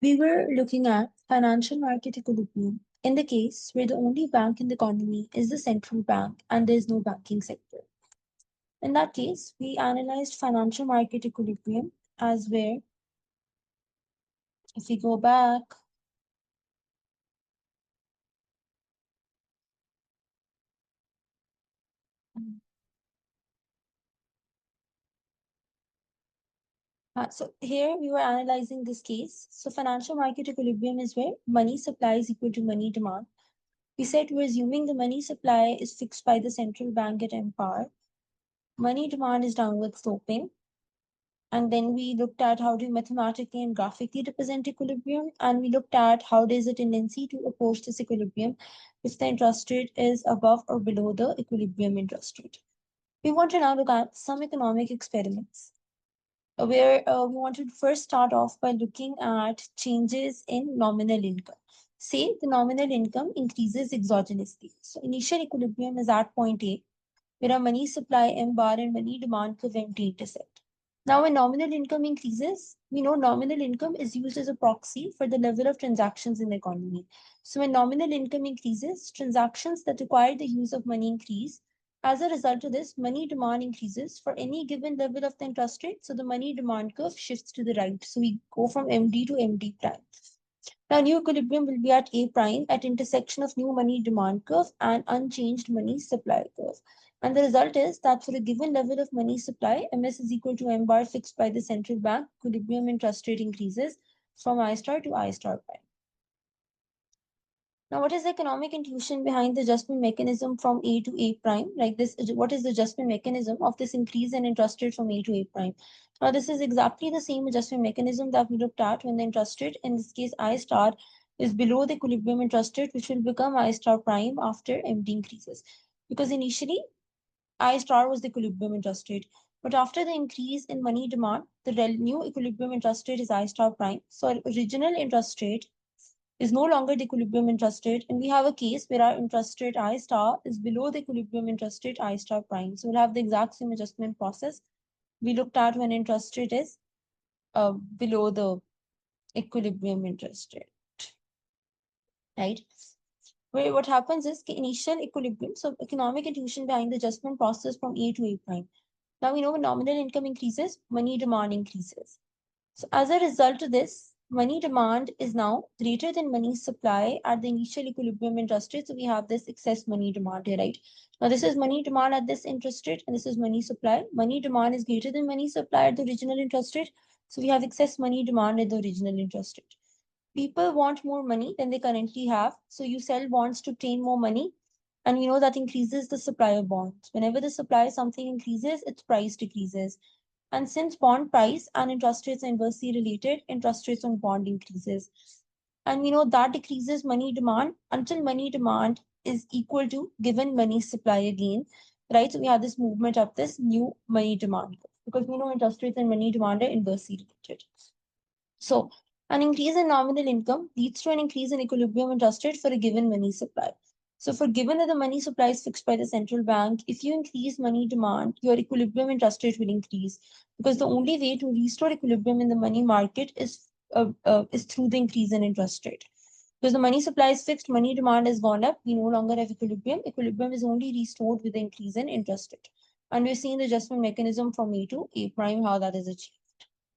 We were looking at financial market equilibrium in the case where the only bank in the economy is the central bank and there is no banking sector. In that case, we analyzed financial market equilibrium as where, if we go back, so here we were analyzing this case. So financial market equilibrium is where money supply is equal to money demand. We said we're assuming the money supply is fixed by the central bank at M power. Money demand is downward sloping. And then we looked at how to mathematically and graphically represent equilibrium. And we looked at how there's a tendency to approach this equilibrium if the interest rate is above or below the equilibrium interest rate. We want to now look at some economic experiments where we want to first start off by looking at changes in nominal income. Say the nominal income increases exogenously. So initial equilibrium is at point A, where our money supply M bar and money demand curve MT intersect. Now, when nominal income increases, we know nominal income is used as a proxy for the level of transactions in the economy. So when nominal income increases, transactions that require the use of money increase. As a result of this, money demand increases for any given level of the interest rate. So the money demand curve shifts to the right. So we go from MD to MD prime. Now, new equilibrium will be at A prime at intersection of new money demand curve and unchanged money supply curve. And the result is that for a given level of money supply, MS is equal to M bar fixed by the central bank, equilibrium interest rate increases from I star to I star prime. Now, what is the economic intuition behind the adjustment mechanism from A to A prime? Like this, what is the adjustment mechanism of this increase in interest rate from A to A prime? Now, this is exactly the same adjustment mechanism that we looked at when the interest rate, in this case I star, is below the equilibrium interest rate, which will become I star prime after MD increases. Because initially, I star was the equilibrium interest rate. But after the increase in money demand, the new equilibrium interest rate is I star prime. So original interest rate is no longer the equilibrium interest rate. And we have a case where our interest rate I star is below the equilibrium interest rate I star prime. So we'll have the exact same adjustment process we looked at when interest rate is below the equilibrium interest rate, right? Where what happens is initial equilibrium, so economic intuition behind the adjustment process from A to A prime. Now we know when nominal income increases, money demand increases. So as a result of this, money demand is now greater than money supply at the initial equilibrium interest rate. So we have this excess money demand here, right? Now this is money demand at this interest rate and this is money supply. Money demand is greater than money supply at the original interest rate. So we have excess money demand at the original interest rate. People want more money than they currently have. So you sell bonds to obtain more money. And we know that increases the supply of bonds. Whenever the supply of something increases, its price decreases. And since bond price and interest rates are inversely related, interest rates on bond increases. And we know that decreases money demand until money demand is equal to given money supply again, right? So we have this movement of this new money demand because we know interest rates and money demand are inversely related. So an increase in nominal income leads to an increase in equilibrium interest rate for a given money supply. So for given that the money supply is fixed by the central bank, if you increase money demand, your equilibrium interest rate will increase because the only way to restore equilibrium in the money market is through the increase in interest rate. Because the money supply is fixed, money demand has gone up, we no longer have equilibrium. Equilibrium is only restored with the increase in interest rate. And we're seeing the adjustment mechanism from A to A prime, how that is achieved.